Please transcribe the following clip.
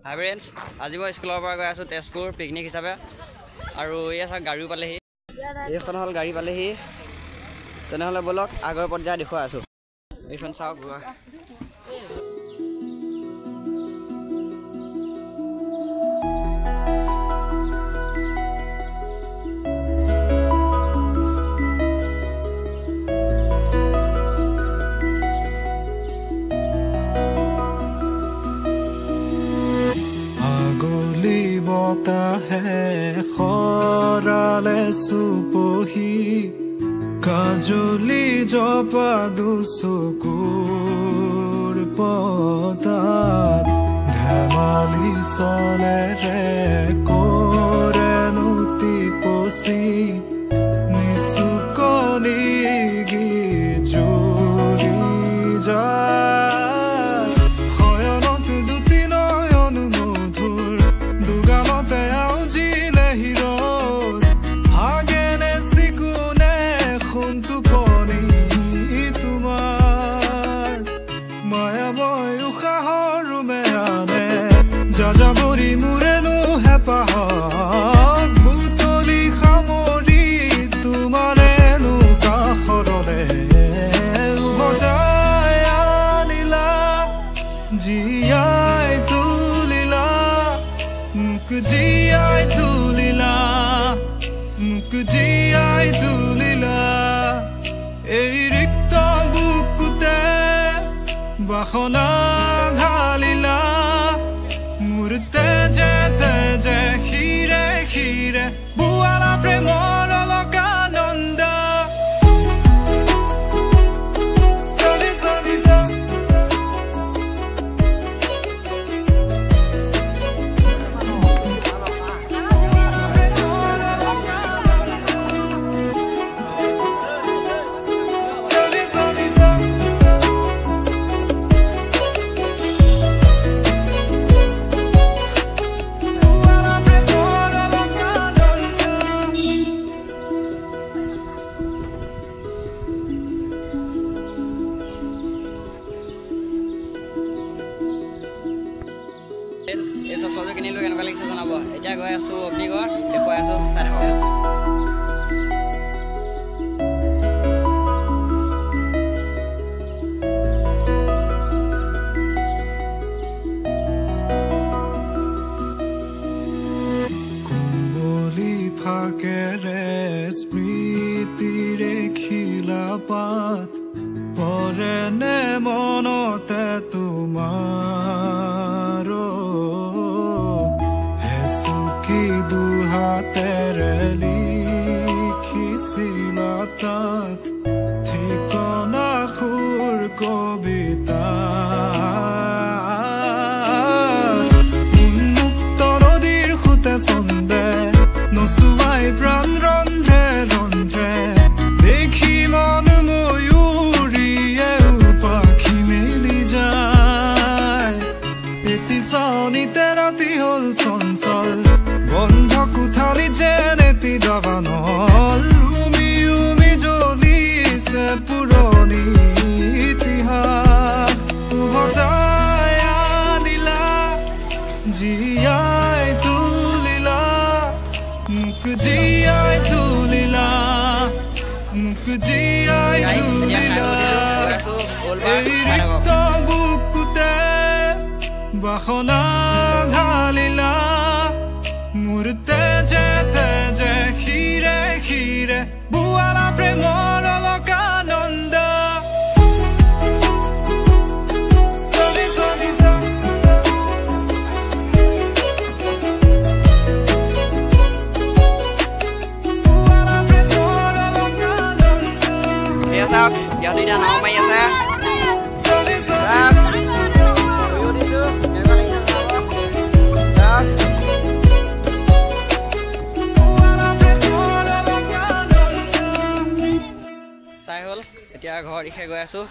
Hi friends, আজি মই স্কুলৰ পৰা গৈ আছো তেজপুৰ পিকনিক হিচাপে আৰু এই সব গাড়ী পালেহি এইখন হল গাড়ী পালেহি তেনেহলে বলক আগৰ পৰ্যায় দেখুৱা আছো এইখন চাওক है खराले सुपोही काजुली जपादु चकुर पतात धेमाली चले रे करे नुति पसी निसुकनी जुरी जा যাযাবৰী মুৰেনো হেপাহক বুটলি খামৰি তোমাৰেনো কাষৰলে বজাই আনিলা জীয়াই তুলিলা মোক জীয়াই তুলিলা মোক জীয়াই তুলিলা এই ৰিক্ত বুকুতে বাসনা ঢালিলা তেজে তেজে খিৰে খিৰে বুৱালা প্ৰেমৰ অলকানন্দ এই চশমাটো কিনিলো কেনেকুৱা লাগিছে জনাব এতিয়া গৈ আছো অগ্নিগড় দেখুৱাই আছো চাই থাকক কুম্বলি ফাকেৰে স্মৃতিৰে খিলা পাত পৰে নে মনতে তোমাৰ দুহাতেৰে লিখিছিলা তাত ঠিকনা সুৰ কবিতা উন্মুক্ত নদীৰ সুতে চন্দে নচুৱাই প্ৰাণ ৰন্ধ্ৰে ৰন্ধ্ৰে দেখি মন ময়ূৰীয়ে পাখি মেলি যায় এটি চাউনিতে ৰাতি হল চঞ্চল বন্ধ কোঠালি যেনেতি দাবানল উমি উমি জ্বলিছে পুৰণি ইতিহাস উভতাই আনিলা জীয়াই তুলিলা মোক জীয়াই তুলিলা মোক জীয়াই তুলিলা এই ৰিক্ত বুকুতে বাসনা ঢালিলা মোৰ তেজে তেজে খিৰে খিৰে বুৱালা প্ৰেমৰ অলকানন্দ এয়া চাওক ইয়াত এতিয়া নাও মাৰি আছে চাই হল এতিয়া ঘৰ দিশে গৈ আছো